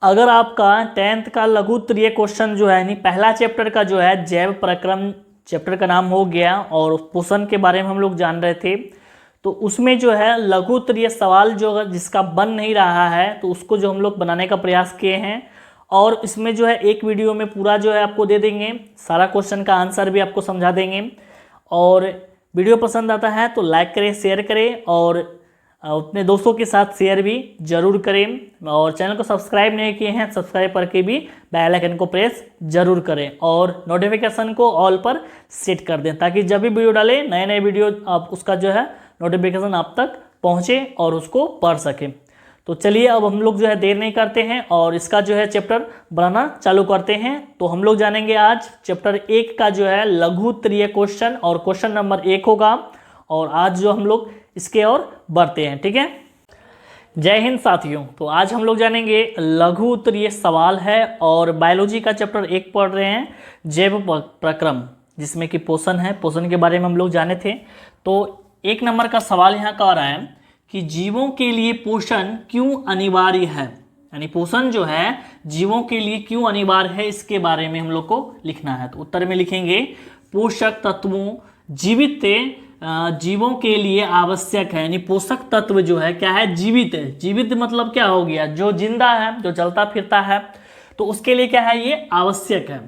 अगर आपका 10th का लघु उत्तरीय क्वेश्चन जो है यानी पहला चैप्टर का जो है जैव प्रक्रम चैप्टर का नाम हो गया और पोषण के बारे में हम लोग जान रहे थे, तो उसमें जो है लघु उत्तरीय सवाल जो जिसका बन नहीं रहा है तो उसको जो हम लोग बनाने का प्रयास किए हैं और इसमें जो है एक वीडियो में पूरा जो है आपको दे देंगे, सारा क्वेश्चन का आंसर भी आपको समझा देंगे। और वीडियो पसंद आता है तो लाइक करें, शेयर करें और अपने दोस्तों के साथ शेयर भी जरूर करें और चैनल को सब्सक्राइब नहीं किए हैं सब्सक्राइब करके भी बेल आइकन को प्रेस जरूर करें और नोटिफिकेशन को ऑल पर सेट कर दें ताकि जब भी वीडियो डालें नए नए वीडियो आप उसका जो है नोटिफिकेशन आप तक पहुंचे और उसको पढ़ सकें। तो चलिए अब हम लोग जो है देर नहीं करते हैं और इसका जो है चैप्टर बनाना चालू करते हैं। तो हम लोग जानेंगे आज चैप्टर 1 का जो है लघु उत्तरीय क्वेश्चन और क्वेश्चन नंबर 1 होगा और आज जो हम लोग इसके और बढ़ते हैं। ठीक है, जय हिंद साथियों। तो आज हम लोग जानेंगे लघु उत्तरीय सवाल है और बायोलॉजी का चैप्टर 1 पढ़ रहे हैं जैव प्रक्रम, जिसमें कि पोषण है। पोषण के बारे में हम लोग जाने थे। तो 1 नंबर का सवाल यहाँ का आ रहा है कि जीवों के लिए पोषण क्यों अनिवार्य है, यानी पोषण जो है जीवों के लिए क्यों अनिवार्य है इसके बारे में हम लोग को लिखना है। तो उत्तर में लिखेंगे पोषक तत्वों जीवित जीवों के लिए आवश्यक है, यानी पोषक तत्व जो है क्या है, जीवित है। जीवित मतलब क्या हो गया, जो जिंदा है, जो चलता फिरता है, तो उसके लिए क्या है, ये आवश्यक है।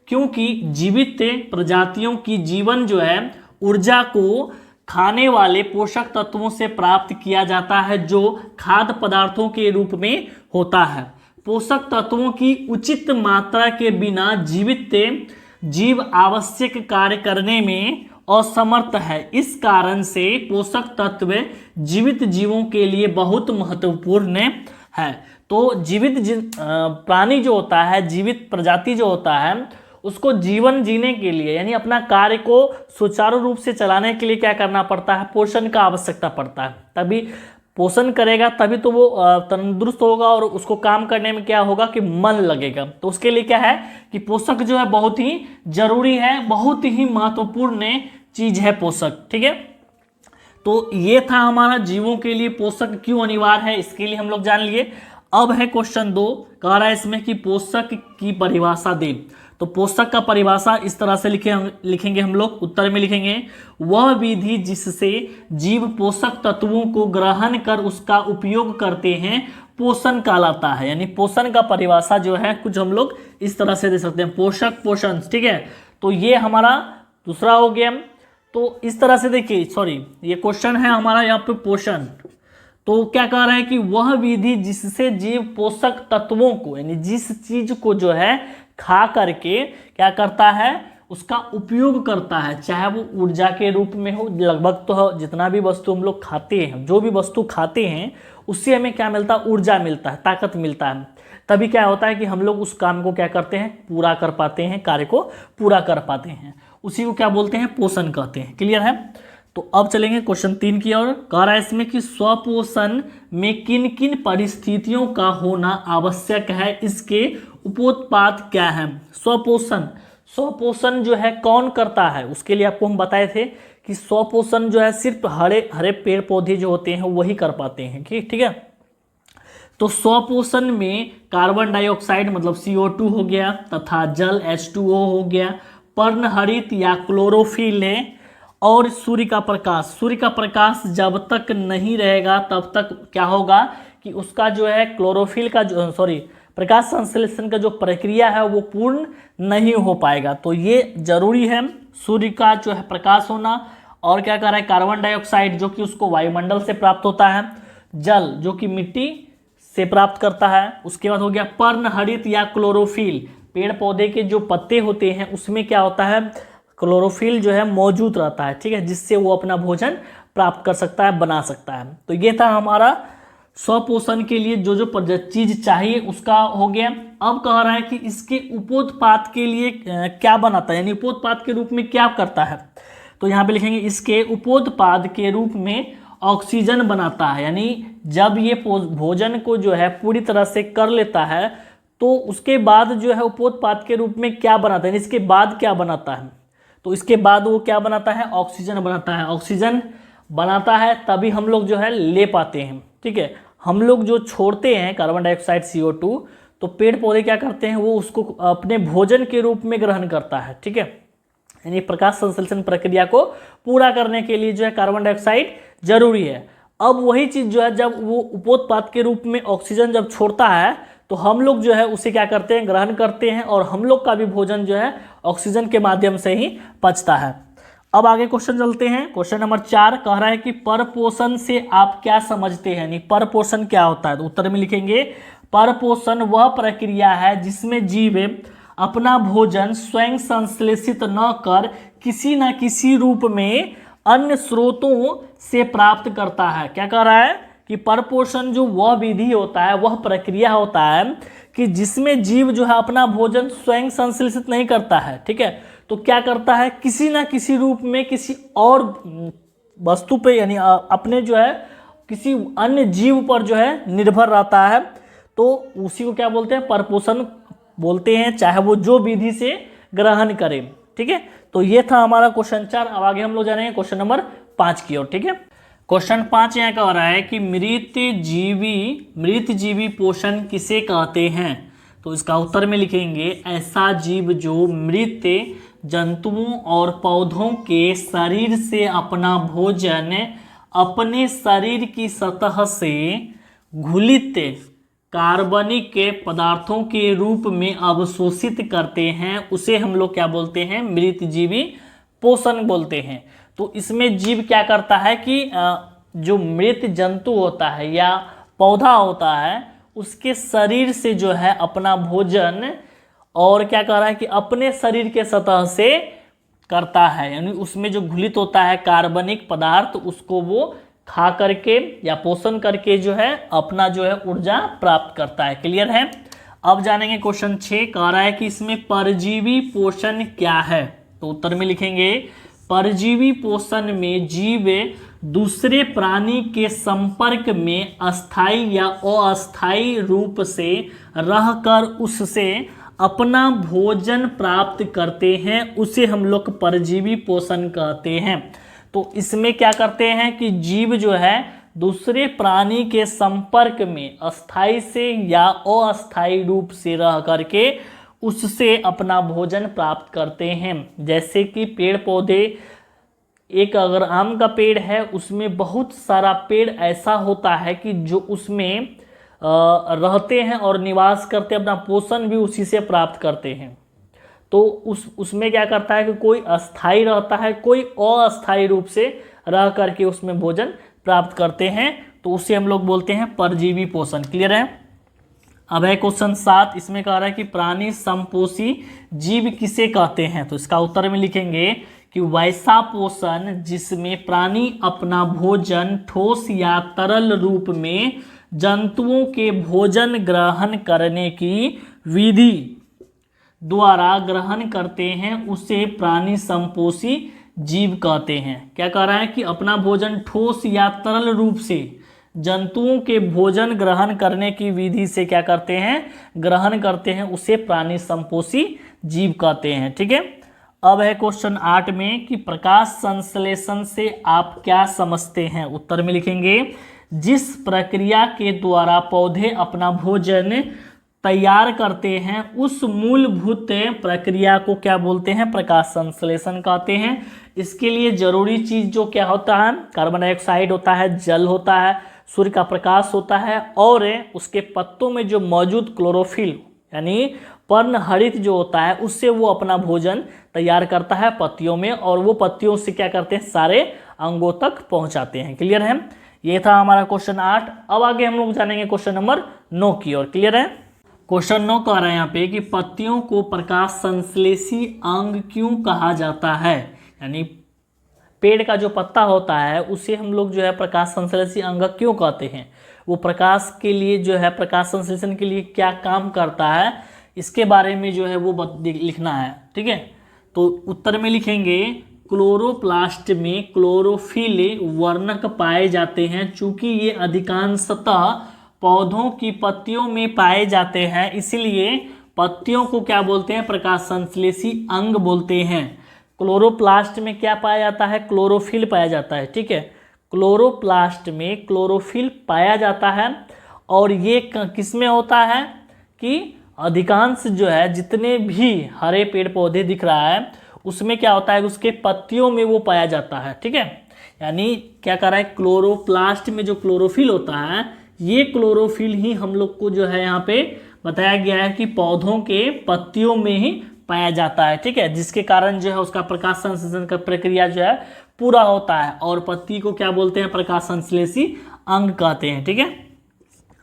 क्योंकि जीवित प्रजातियों की जीवन जो है ऊर्जा को खाने वाले पोषक तत्वों से प्राप्त किया जाता है जो खाद्य पदार्थों के रूप में होता है। पोषक तत्वों की उचित मात्रा के बिना जीवित जीव आवश्यक कार्य करने में असमर्थ है। इस कारण से पोषक तत्व जीवित जीवों के लिए बहुत महत्वपूर्ण है। तो जीवित प्राणी जो होता है, जीवित प्रजाति जो होता है, उसको जीवन जीने के लिए यानी अपना कार्य को सुचारू रूप से चलाने के लिए क्या करना पड़ता है, पोषण का आवश्यकता पड़ता है। तभी पोषण करेगा तभी तो वो तंदुरुस्त होगा और उसको काम करने में क्या होगा कि मन लगेगा। तो उसके लिए क्या है कि पोषक जो है बहुत ही जरूरी है, बहुत ही महत्वपूर्ण चीज है पोषक। ठीक है, तो ये था हमारा जीवों के लिए पोषक क्यों अनिवार्य है, इसके लिए हम लोग जान लिए। अब है क्वेश्चन 2, कह रहा है इसमें कि पोषक की परिभाषा दे। तो पोषक का परिभाषा इस तरह से लिखेंगे हम लोग। उत्तर में लिखेंगे वह विधि जिससे जीव पोषक तत्वों को ग्रहण कर उसका उपयोग करते हैं पोषण कहलाता है। यानी पोषण का परिभाषा जो है कुछ हम लोग इस तरह से दे सकते हैं, पोषक पोषण। ठीक है, तो ये हमारा दूसरा हो गया। तो इस तरह से देखिए, सॉरी ये क्वेश्चन है हमारा यहाँ पे पोषण। तो क्या कह रहा है कि वह विधि जिससे जीव पोषक तत्वों को यानी जिस चीज को जो है खा करके क्या करता है, उसका उपयोग करता है, चाहे वो ऊर्जा के रूप में हो। लगभग तो जितना भी वस्तु हम लोग खाते हैं, जो भी वस्तु खाते हैं उससे हमें क्या मिलता है, ऊर्जा मिलता है, ताकत मिलता है। तभी क्या होता है कि हम लोग उस काम को क्या करते हैं, पूरा कर पाते हैं, कार्य को पूरा कर पाते हैं। उसी को क्या बोलते हैं, पोषण कहते हैं। क्लियर है। तो अब चलेंगे क्वेश्चन 3 की ओर। कह रहा है इसमें कि स्वपोषण में किन किन परिस्थितियों का होना आवश्यक है, इसके उपोत्पाद क्या है। स्वपोषण, स्वपोषण जो है कौन करता है, उसके लिए आपको हम बताए थे कि स्वपोषण जो है सिर्फ हरे हरे पेड़ पौधे जो होते हैं वही कर पाते हैं। ठीक है, तो स्वपोषण में कार्बन डाइऑक्साइड मतलब CO2 हो गया तथा जल H2O हो गया, पर्णहरित या क्लोरोफिल है और सूर्य का प्रकाश। सूर्य का प्रकाश जब तक नहीं रहेगा तब तक क्या होगा कि उसका जो है क्लोरोफिल का जो प्रकाश संश्लेषण का जो प्रक्रिया है वो पूर्ण नहीं हो पाएगा। तो ये जरूरी है सूर्य का जो है प्रकाश होना। और क्या कर रहा है, कार्बन डाइऑक्साइड जो कि उसको वायुमंडल से प्राप्त होता है, जल जो कि मिट्टी से प्राप्त करता है। उसके बाद हो गया पर्णहरित या क्लोरोफिल, पेड़ पौधे के जो पत्ते होते हैं उसमें क्या होता है, क्लोरोफिल जो है मौजूद रहता है। ठीक है, जिससे वो अपना भोजन प्राप्त कर सकता है, बना सकता है। तो ये था हमारा स्वपोषण के लिए जो जो चीज चाहिए उसका हो गया। अब कह रहा है कि इसके उपोत्पाद के लिए क्या बनाता है, यानी उपोत्पाद के रूप में क्या करता है। तो यहाँ पे लिखेंगे इसके उपोत्पाद के रूप में ऑक्सीजन बनाता है। यानी जब ये भोजन को जो है पूरी तरह से कर लेता है तो उसके बाद जो है उपोत्पाद के रूप में क्या बनाता है, इसके बाद क्या बनाता है। तो इसके बाद वो क्या बनाता है, ऑक्सीजन बनाता है। ऑक्सीजन बनाता है तभी हम लोग जो है ले पाते हैं। ठीक है, हम लोग जो छोड़ते हैं कार्बन डाइऑक्साइड CO2 तो पेड़ पौधे क्या करते हैं, वो उसको अपने भोजन के रूप में ग्रहण करता है, ठीक है। यानी प्रकाश संश्लेषण प्रक्रिया को पूरा करने के लिए जो है कार्बन डाइऑक्साइड जरूरी है। अब वही चीज जो है जब वो उपोत्पाद के रूप में ऑक्सीजन जब छोड़ता है तो हम लोग जो है उसे क्या करते हैं, ग्रहण करते हैं, और हम लोग का भी भोजन जो है ऑक्सीजन के माध्यम से ही पचता है। अब आगे क्वेश्चन चलते हैं। क्वेश्चन नंबर 4 कह रहा है कि परपोषण से आप क्या समझते हैं, यानी परपोषण क्या होता है। तो उत्तर में लिखेंगे परपोषण वह प्रक्रिया है जिसमें जीव अपना भोजन स्वयं संश्लेषित न कर किसी न किसी रूप में अन्य स्रोतों से प्राप्त करता है। क्या कह रहा है कि परपोषण जो वह विधि होता है, वह प्रक्रिया होता है कि जिसमें जीव जो है अपना भोजन स्वयं संश्लेषित नहीं करता है, ठीक है, तो क्या करता है, किसी ना किसी रूप में किसी और वस्तु पे यानी अपने जो है किसी अन्य जीव पर जो है निर्भर रहता है, तो उसी को क्या बोलते हैं, परपोषण बोलते हैं, चाहे वो जो विधि से ग्रहण करे, ठीक है। तो ये था हमारा क्वेश्चन 4। अब आगे हम लोग जानेंगे क्वेश्चन नंबर 5 की ओर, ठीक है। क्वेश्चन 5 यहाँ कह रहा है कि मृत जीवी पोषण किसे कहते हैं। तो इसका उत्तर में लिखेंगे ऐसा जीव जो मृत जंतुओं और पौधों के शरीर से अपना भोजन अपने शरीर की सतह से घुलित कार्बनिक पदार्थों के रूप में अवशोषित करते हैं, उसे हम लोग क्या बोलते हैं, मृत जीवी पोषण बोलते हैं। तो इसमें जीव क्या करता है कि जो मृत जंतु होता है या पौधा होता है उसके शरीर से जो है अपना भोजन और क्या कह रहा है कि अपने शरीर के सतह से करता है, यानी उसमें जो घुलित होता है कार्बनिक पदार्थ उसको वो खा करके या पोषण करके जो है अपना जो है ऊर्जा प्राप्त करता है। क्लियर है। अब जानेंगे क्वेश्चन 6 कह रहा है कि इसमें परजीवी पोषण क्या है। तो उत्तर में लिखेंगे परजीवी पोषण में जीव दूसरे प्राणी के संपर्क में अस्थायी या अस्थायी रूप से रहकर उससे अपना भोजन प्राप्त करते हैं, उसे हम लोग परजीवी पोषण कहते हैं। तो इसमें क्या करते हैं कि जीव जो है दूसरे प्राणी के संपर्क में अस्थायी से या अस्थायी रूप से रह करके उससे अपना भोजन प्राप्त करते हैं। जैसे कि पेड़ पौधे, एक अगर आम का पेड़ है उसमें बहुत सारा पेड़ ऐसा होता है कि जो उसमें रहते हैं और निवास करते हैं, अपना पोषण भी उसी से प्राप्त करते हैं। तो उसमें क्या करता है कि कोई अस्थाई रहता है, कोई अस्थाई रूप से रह करके उसमें भोजन प्राप्त करते हैं, तो उसे हम लोग बोलते हैं परजीवी पोषण। क्लियर है। अब है क्वेश्चन 7, इसमें कह रहा है कि प्राणी संपोषी जीव किसे कहते हैं। तो इसका उत्तर में लिखेंगे कि वैसा पोषण जिसमें प्राणी अपना भोजन ठोस या तरल रूप में जंतुओं के भोजन ग्रहण करने की विधि द्वारा ग्रहण करते हैं, उसे प्राणी संपोषी जीव कहते हैं। क्या कह रहा है कि अपना भोजन ठोस या तरल रूप से जंतुओं के भोजन ग्रहण करने की विधि से क्या करते हैं, ग्रहण करते हैं, उसे प्राणी संपोषी जीव कहते हैं। ठीक है। अब है क्वेश्चन 8 में कि प्रकाश संश्लेषण से आप क्या समझते हैं। उत्तर में लिखेंगे जिस प्रक्रिया के द्वारा पौधे अपना भोजन तैयार करते हैं उस मूलभूत प्रक्रिया को क्या बोलते हैं, प्रकाश संश्लेषण कहते हैं। इसके लिए जरूरी चीज जो क्या होता है, कार्बन डाइऑक्साइड होता है, जल होता है, सूर्य का प्रकाश होता है, और उसके पत्तों में जो मौजूद क्लोरोफिल यानी पर्णहरित जो होता है उससे वो अपना भोजन तैयार करता है पत्तियों में, और वो पत्तियों से क्या करते हैं, सारे अंगों तक पहुंचाते हैं। क्लियर है। ये था हमारा क्वेश्चन 8। अब आगे हम लोग जानेंगे क्वेश्चन नंबर 9 की ओर। क्लियर है। क्वेश्चन 9 कह रहा है यहाँ पे कि पत्तियों को प्रकाश संश्लेषी अंग क्यों कहा जाता है। यानी पेड़ का जो पत्ता होता है उसे हम लोग जो है प्रकाश संश्लेषी अंग क्यों कहते हैं, वो प्रकाश के लिए जो है प्रकाश संश्लेषण के लिए क्या काम करता है, इसके बारे में जो है वो लिखना है। ठीक है। तो उत्तर में लिखेंगे क्लोरोप्लास्ट में क्लोरोफिल वर्णक पाए जाते हैं। चूंकि ये अधिकांशतः पौधों की पत्तियों में पाए जाते हैं, इसलिए पत्तियों को क्या बोलते हैं, प्रकाश संश्लेषी अंग बोलते हैं। क्लोरोप्लास्ट में क्या पाया जाता है, क्लोरोफिल पाया जाता है। ठीक है। क्लोरोप्लास्ट में क्लोरोफिल पाया जाता है, और ये किस में होता है कि अधिकांश जो है जितने भी हरे पेड़ पौधे दिख रहा है उसमें क्या होता है, उसके पत्तियों में वो पाया जाता है। ठीक है, यानी क्या कर रहा है, क्लोरोप्लास्ट में जो क्लोरोफिल होता है, ये क्लोरोफिल ही हम लोग को जो है यहाँ पे बताया गया है कि पौधों के पत्तियों में ही पाया जाता है। ठीक है, जिसके कारण जो है उसका प्रकाश संश्लेषण का प्रक्रिया जो है पूरा होता है, और पत्ती को क्या बोलते हैं, प्रकाश संश्लेषी अंग कहते हैं। ठीक है,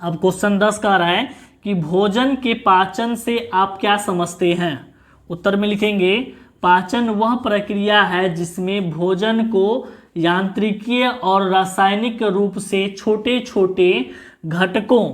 अब क्वेश्चन 10 कह रहा है कि भोजन के पाचन से आप क्या समझते हैं। उत्तर में लिखेंगे, पाचन वह प्रक्रिया है जिसमें भोजन को यांत्रिकीय और रासायनिक रूप से छोटे छोटे घटकों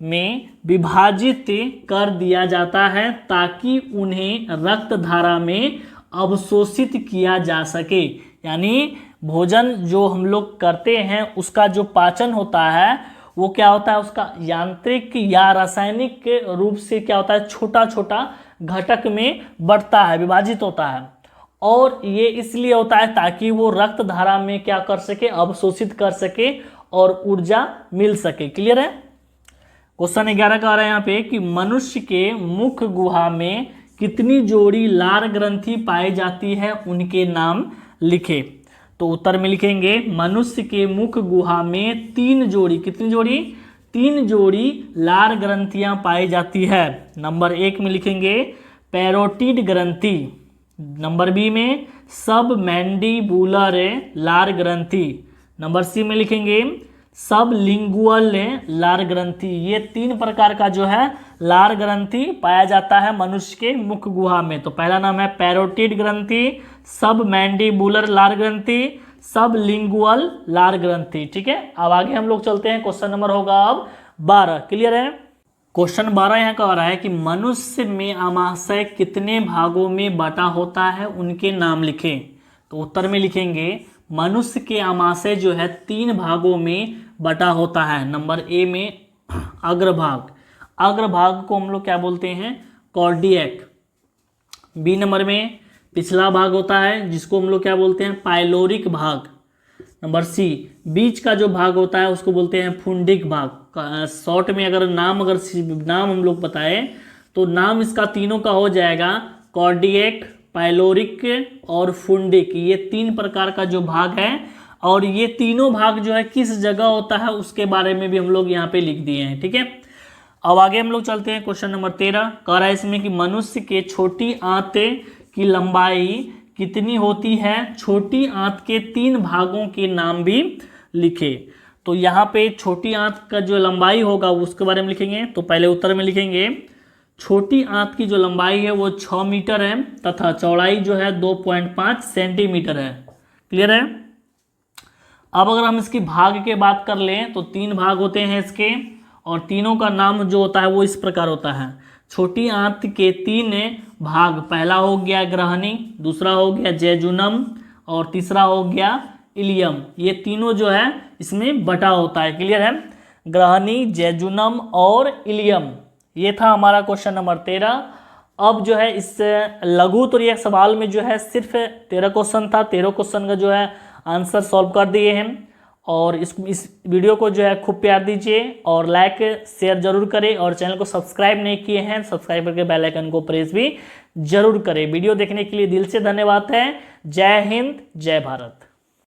में विभाजित कर दिया जाता है ताकि उन्हें रक्त धारा में अवशोषित किया जा सके। यानी भोजन जो हम लोग करते हैं उसका जो पाचन होता है वो क्या होता है, उसका यांत्रिक या रासायनिक रूप से क्या होता है, छोटा छोटा घटक में बढ़ता है, विभाजित होता है, और ये इसलिए होता है ताकि वो रक्त धारा में क्या कर सके, अवशोषित कर सके और ऊर्जा मिल सके। क्लियर है। क्वेश्चन 11 का आ रहा है यहाँ पे कि मनुष्य के मुख गुहा में कितनी जोड़ी लार ग्रंथि पाई जाती है, उनके नाम लिखे। तो उत्तर में लिखेंगे, मनुष्य के मुख गुहा में 3 जोड़ी, कितनी जोड़ी, 3 जोड़ी लार ग्रंथियां पाई जाती है। नंबर 1 में लिखेंगे पैरोटिड ग्रंथि, नंबर बी में सब मैंडिबुलर लार ग्रंथि, नंबर सी में लिखेंगे सब लिंगुअल लार ग्रंथि। ये 3 प्रकार का जो है लार ग्रंथि पाया जाता है मनुष्य के मुख गुहा में। तो पहला नाम है पैरोटिड ग्रंथि, सब मैंडिबुलर लार ग्रंथि, सब लिंगुअल लार ग्रंथि। ठीक है, अब आगे हम लोग चलते हैं, क्वेश्चन नंबर होगा अब 12। क्लियर है। क्वेश्चन 12 यहाँ कह रहा है कि मनुष्य में आमाशय कितने भागों में बटा होता है, उनके नाम लिखें। तो उत्तर में लिखेंगे, मनुष्य के आमाशय जो है 3 भागों में बटा होता है। नंबर ए में अग्रभाग, अग्रभाग को हम लोग क्या बोलते हैं, कॉर्डियक। बी नंबर में पिछला भाग होता है जिसको हम लोग क्या बोलते हैं, पाइलोरिक भाग। नंबर सी बीच का जो भाग होता है उसको बोलते हैं फुंडिक भाग। शॉर्ट में अगर नाम हम लोग बताए तो नाम इसका तीनों का हो जाएगा कॉर्डियक, पाइलोरिक और फुंडिक। ये 3 प्रकार का जो भाग है, और ये तीनों भाग जो है किस जगह होता है उसके बारे में भी हम लोग यहाँ पे लिख दिए हैं। ठीक है, अब आगे हम लोग चलते हैं, क्वेश्चन नंबर 13 कह रहा है इसमें कि मनुष्य के छोटी आंत की लंबाई कितनी होती है, छोटी आंत के 3 भागों के नाम भी लिखे। तो यहाँ पे छोटी आंत का जो लंबाई होगा उसके बारे में लिखेंगे। तो पहले उत्तर में लिखेंगे, छोटी आंत की जो लंबाई है वो 6 मीटर है तथा चौड़ाई जो है 2.5 सेंटीमीटर है। क्लियर है। अब अगर हम इसकी भाग के बात कर लें तो 3 भाग होते हैं इसके, और तीनों का नाम जो होता है वो इस प्रकार होता है। छोटी आंत के 3 भाग, पहला हो गया ग्रहणी, दूसरा हो गया जैजुनम और तीसरा हो गया इलियम। ये तीनों जो है इसमें बटा होता है। क्लियर है। ग्रहणी, जैजुनम और इलियम। ये था हमारा क्वेश्चन नंबर 13। अब जो है इस लघु उत्तरीय सवाल में जो है सिर्फ 13 क्वेश्चन था। 13 क्वेश्चन का जो है आंसर सॉल्व कर दिए हैं। और इस वीडियो को जो है खूब प्यार दीजिए और लाइक शेयर जरूर करें, और चैनल को सब्सक्राइब नहीं किए हैं सब्सक्राइब करके बेल आइकन को प्रेस भी जरूर करें। वीडियो देखने के लिए दिल से धन्यवाद है। जय हिंद, जय भारत।